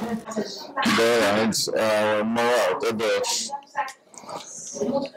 But more others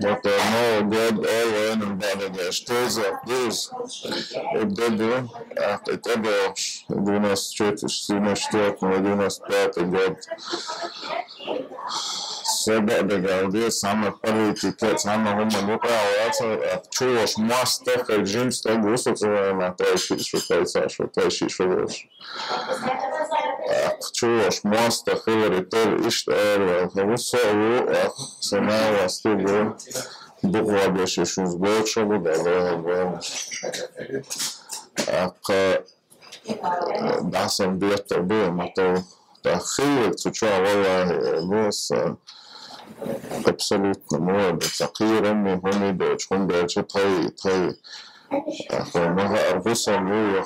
but more good all in and better the stays of this الدبر الدبر دون ستريت دون ستريت دون ستريت الجد سبب بجودة سامة politiket سامة هم الوقعات تشوش ماستر في الجيمس تجوس وما تعيش شو تعيش شو تشوش ماستر في الريتيل إشتغل فوصلوا سنة واستيجو بقوا بيشوف بوشة بدأ دعسن بيت تربية متو تأخير تشوى والله بس absolutno mora da takiramo, oni doć, hon doć, taj Många arbusar nu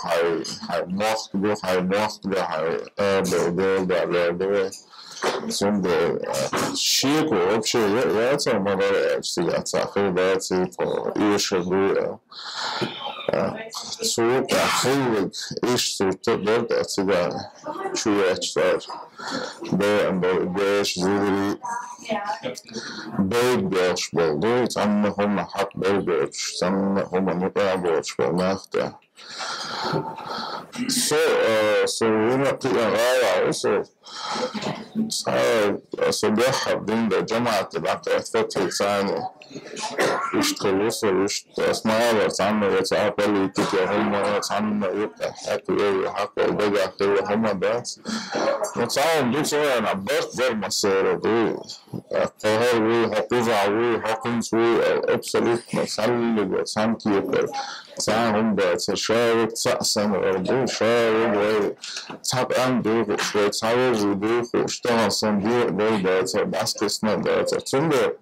har makt, det som det skick och också jag tror man var stiga saker där till på Irland så jag tror så det att stiga tror det ändå det är så بيرجرش برضه تعمل هم حط بيرجرش تعمل هم مطابقش بالنافذة so هنا بتبقى غاية صباح بين الجامعة تبعت فترة ثانية يشتغلوا اسمها تعمل يتعامل يتكي هم تعمل يبقى حكوا بقى هم بس وتعاون دي شوية أنا عبرت زي مسيرة دي القاهرة هتوزع هقنص أبسوليت مسلج وسانكي تعاون بتشارك تأسن أرضو شارك وتعبان دوغ وتعاوز دوغ واشتغل صندوق بس كسنا تنبه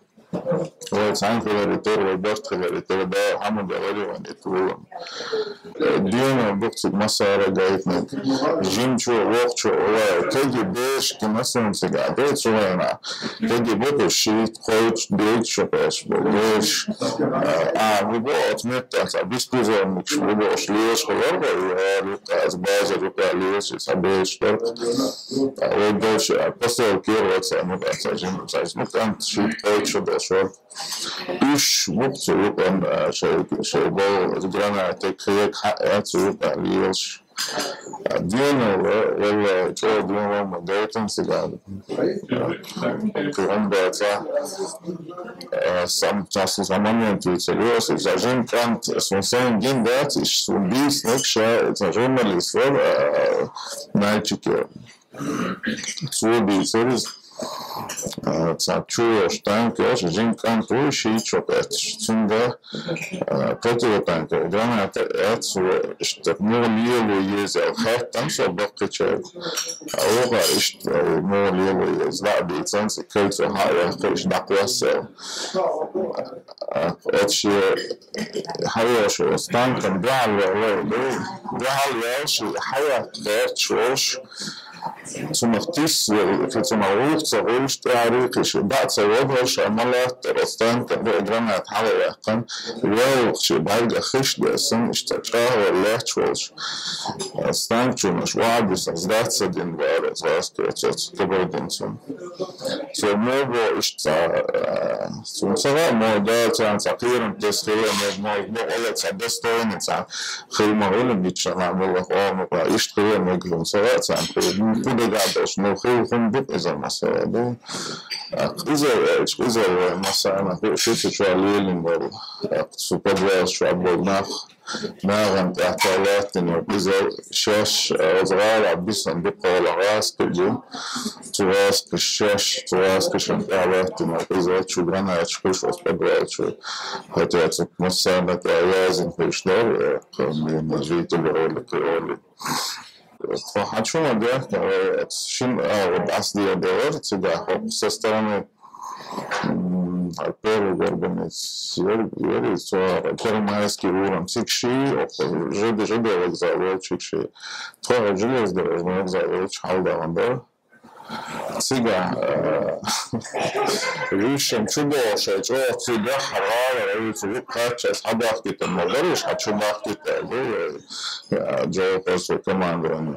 وتعاون في الريتير والبرت في الريتير ده عمل جوالي ونتولم دينا بقصد مسارة جايتنا جيم شو وقت شو تجي بيش كمثلا سجادات شو أنا تجي بقول شيء قوي بيت شو بس بقولش بقول متى بس بيزور مش بقولش ليش خلاص يا از باز روكا ليش سبيش ترك وبقولش بس الكير واتساب متى جيم سايز ممكن شيء قوي شو شو إيش وقت يبقى شيء جرانا تكفيك حقات يبقى ليش دينا ولا جو دينا ما دايتم سجاد كلام بيتا سام تاسو زمانين تيجي زاجين كانت سونسين جين دات إيش سونبيس نكشة زاجون ماليسور نايتشيك سوبي سيريز чуешь танки, жин кантру шичокет, цунда противотанки. Главное это что молило ездил, хэтам что бакчек. Ога что молило ездил, да бицанцы кольцо хая, кольч накласел. Отче хаяшо станком дал что хая дерчош. ثم اختيس ثم عروض صغير تعريقش بعد سوابش عملت رستان كبقدرنا يتحول يحقن ويوقش بعد أخش لأسن اشتاقها والله تشوش رستان تشونش وعد يستغزدات سدين بارز واسكي تبردن سن موضوع ثم سواء موضوع تان تقيرا تسخير موضوع ولا تدستون تان خيمة ولا بيتشغل والله مقا يشتغل مجلون سواء تان كده قاعدش نوخي خندق إذا مسألة إذا مسألة شو شوالين بال سوبر شو عبود ناغم تحتالات إنه إذا شاش صغار عبيس عندك ولا راس كجي تراس كشاش تراس كشنتالات إنه إذا شو جانا يشكوش وسبب شو هتعطيك مسألة أيازن في شلون من جيت بقولك فحشو ده شن أصلي ده تبع سستانه первый организм يوري صار كل ما يسكرون سكشي أو جد وقزاوي سكشي ترى جلس ده وقزاوي حال ده عنده ציגה, וישם צ'ובו שצ'ו ציגה חררה ויצוג קאצ'ס חבחתית המודריש חצ'ובחתית ג'ו פרסו קומנדון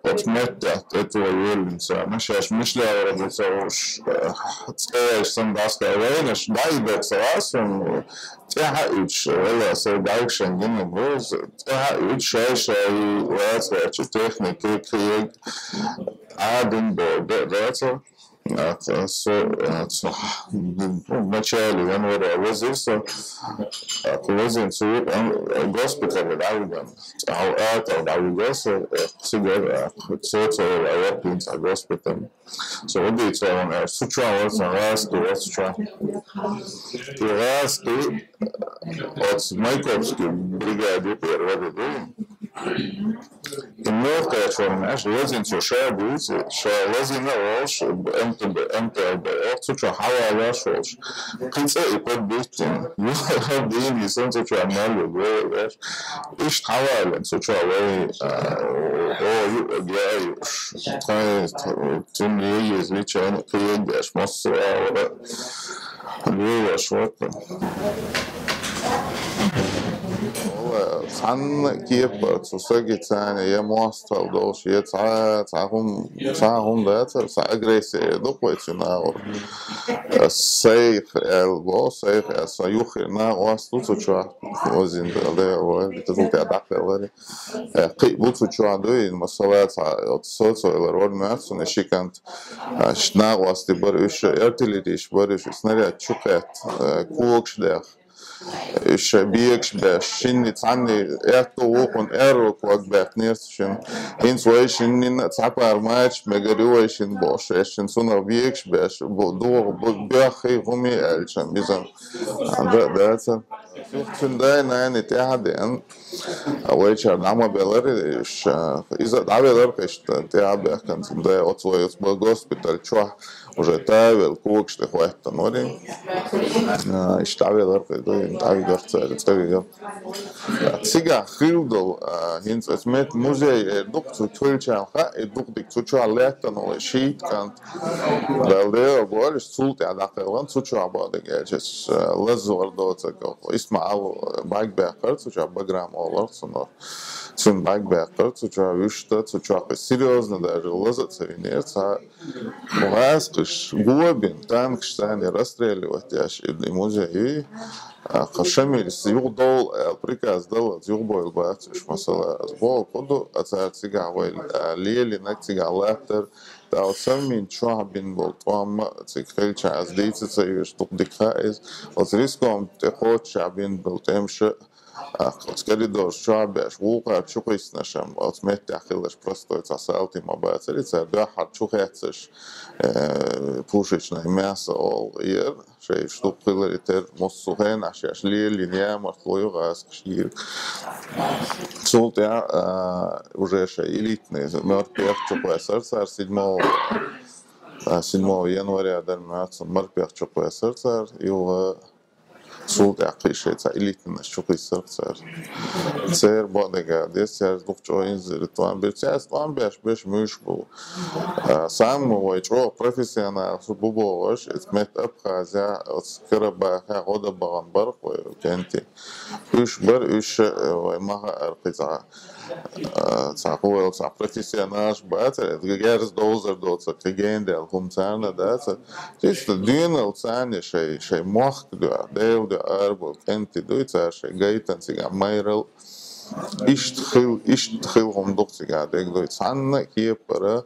отметят этого вельница. Мы сейчас мышли о родителях, целый сам даст авейнеш, дай бекс расом, теха ич, вела содайшен гимн буз, теха ич шайша и лэцва, чи техники криег, один до дэца. В начале января возился в госпитале Давидом. А это Давидоса всегда социал Европейн за госпиталем. События он сучал раз от Майковской бригады первого и мелкая черная, лозинцу шабуйте, что лозина волш, МТБ, суча хава вашолш. Кинце и подбитин, дини солнце чуамалю, веш, иш хавален, суча вей, гяюш, тем не есть личен, приедешь, моссуа, веш, вот. San kiepert so sagi tsane ye mostal dos ye tsahum data sa agressie dopoetsinao safe elbo safe sa yukhina wastu tsua ozin de o tzulte adakleri qi butsuchua do in masalat soso rod matsun shikant shna wasti barish artillerish barish snariat chuqat kuokshder Biegš bez šinnic, Anni to ukun eruk bet niršin, insuation capar match megariuation bosheshin suna biegš bez do biachi humi elchan bizan. That's a Sunday nine tehadin. Вечер нама белари из-за давелер кэшт теабэкэн Sunday отсвоюс был госпиталь чуа уже тавел кукште хватта нори иштавелер кэдой тавигорцэр тавигор сега хилдол хинц эсмет музей дукту тулчанха дуктик чуа лэттано шит кант далдэ болш султе адакэлан чуа бадэгэж лазордоцэко исмаал багбэкэр чуа баграм олорсоно Сын багбэкэр чуа вишта чуа серьезно даже лазаться винерца Ласкаш, Гуабин, танк, штаны расстреливать и музей. Хашамилис, югдол, приказ дал, югбойл бачиш, масала, сбол, коду, ацар цигавой, лели, нак цигавлатер, тау самин чуабин бол, туам цикхельча, аздейца, и штук дикхайз, вот риском техот чабин был темше, Коридор шабеш, вулка чукис нашем, от метя хилеш простой цасалти мабацелица, дахар чухецеш пушечное мясо ол ир, шей штук хилеритер моссухен, ашеш лили нямар тлоюгас кшир. Султя уже шей элитный, мертвых чукве сердце 7 января дальмяцу мертвых чукве сердце, и в Султ яқишеца элитный шукисер цер. Цер бодега десяр духчо инзер туан берчас туан беш мышбу. Сам войчо профессионал субубоваш эсмет Абхазия от Карабаха года баганбар кенти. Үш бар үш мага арқиза. Цахуэл цах профессионал батер герз дозер доца тегендел хумцана даца. Чисто дюнел цане шей мох да дел Arbol kenti duicāšai gaitancīgā mairel ištkhil humdukcīgā degdoic Anna kiepara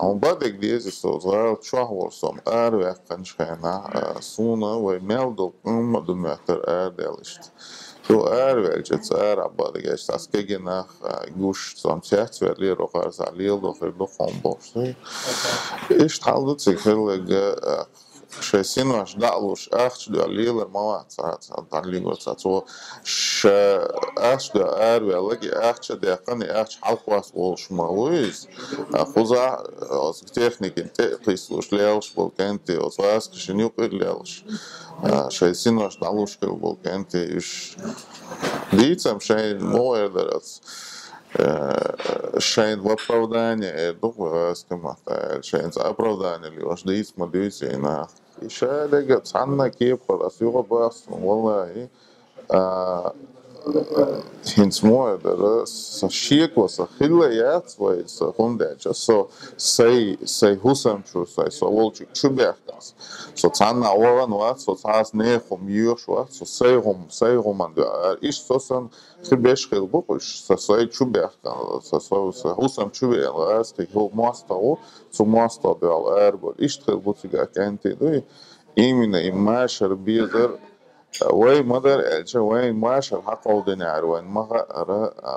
un badeg diezis uz vēl čahvorsom ārvēkanškēnā sūna vai meldul ummadumētar ārdēlišt. Jo ārvēļķets ārabadegēs tās keginā guš som cēcvēr lierokārsā lieldokhir dukhomboštai. Išthalducīg hillega Sinoš daluš ārčdu lielar mavācāt, tā līgocāt, so ārčdu ārvēlegi ārčadē qani ārč halqvās olšuma uiz, khuzā tehnikin qisluš lielš bol kenti, os vāskašin jupir lielš. Sinoš daluš kil bol kenti, dīcam moerdarats. Шейн в оправдание, думаю, стимата, шейн за оправдание, ли ваш дис модуйся, и шелега цанна кепа, асюга бас, والله Hins moja da sa šieklo, sa hilējāts vai sa hundēča, sai husamču, sai sa volčik čubēkās. So canna ovan vāt, so cās nēhum jūš vāt, so saihum an iš sosan hilbēškil bukuš, sa sai čubēkā, sa husam čubēl ās, tik hul mosta o, so mosta dēl ērbol, ištkil bucigā kenti, imine imāšar bīdar, وين مدر الش وين ماشر حق ودنيار وين ما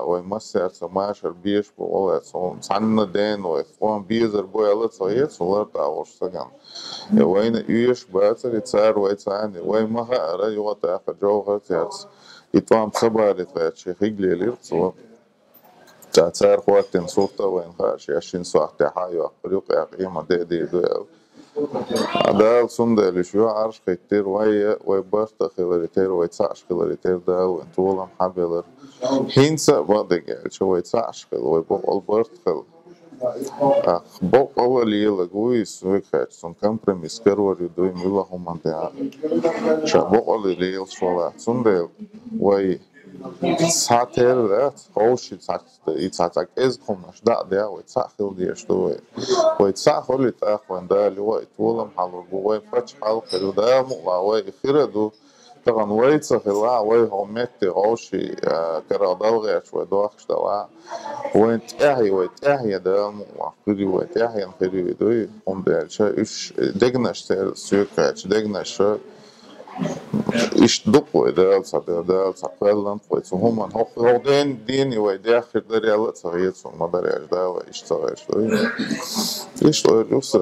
وين مسير سماشر بيش والله صون سنة دين وين بيزر بويا لتصير صور تاوش سجن وين يش باتر يتصير ويتصاني وين ما هرا يوقت آخر جوهر تيرس يتوام صبر يتفاعل خيجلي ليرتصور تتصير وقت صورته وين خاش يشين ساعة حياة فريق قيمة دي ده صندل شو عارش كتير وي برتا خلالتير وي تسعش خلالتير ده وانتولا محبلر هينسا بدك شو وي تسعش خل وي بقول برت خل بقول لي لقوي سويك سون كمبرميس كرور يدوي ميلا هم انت شا بقول لي شو صندل وي ساتر هوش يتساتك إز خمش ده ويتساخل دي شتوي ويتساخل يتأخوان ده اللي هو يتولم حلو وين فتش حلو خلو ده مقلا وي خيردو طبعا ويتساخل وي همتي هوشي كرادو غير شوي دوخش ده وين تأهي ده مقلا خيري ويتأهي خيري دوي هم ده شا إش دقنش سيوكاتش دقنش isto duplo ideal, sapelant, vai zu human, ho den vai dēļ darīja lietas, un man darīja dēļ, isto ir jūsu.